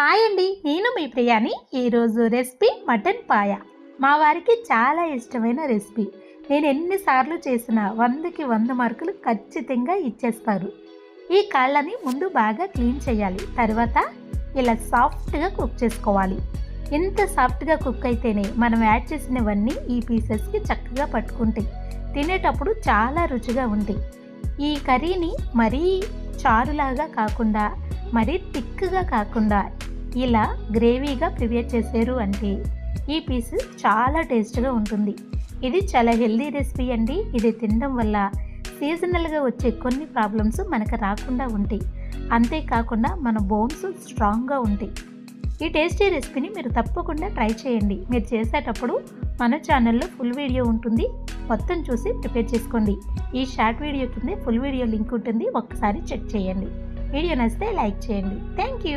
Hi అండి, నేను మీ ప్రియాని. ఈరోజు రెసిపీ మటన్ పాయ. మా వారికి చాలా ఇష్టమైన రెసిపీ. నేను ఎన్నిసార్లు చేసినా 100కి 100 మార్కులు ఖచ్చితంగా ఇచ్చేస్తారు. ఈ కాళ్ళని ముందు బాగా క్లీన్ చేయాలి. తర్వాత ఇలా సాఫ్ట్గా కుక్ చేసుకోవాలి. ఎంత సాఫ్ట్గా కుక్ అయితేనే మనం యాడ్ చేసినవన్నీ ఈ పీసెస్కి చక్కగా పట్టుకుంటాయి. తినేటప్పుడు చాలా రుచిగా ఉంటాయి. ఈ కర్రీని మరీ చారులాగా కాకుండా, మరీ థిక్గా కాకుండా ఇలా గ్రేవీగా ప్రిపేర్ చేశారు అంటే ఈ పీస్ చాలా టేస్ట్గా ఉంటుంది. ఇది చాలా హెల్దీ రెసిపీ అండి. ఇది తినడం వల్ల సీజనల్గా వచ్చే కొన్ని ప్రాబ్లమ్స్ మనకు రాకుండా ఉంటాయి. అంతేకాకుండా మన బోన్స్ స్ట్రాంగ్గా ఉంటాయి. ఈ టేస్టీ రెసిపీని మీరు తప్పకుండా ట్రై చేయండి. మీరు చేసేటప్పుడు మన ఛానల్లో ఫుల్ వీడియో ఉంటుంది, మొత్తం చూసి ప్రిపేర్ చేసుకోండి. ఈ షార్ట్ వీడియో కింద ఫుల్ వీడియో లింక్ ఉంటుంది, ఒక్కసారి చెక్ చేయండి. వీడియో నచ్చితే లైక్ చేయండి. Thank you.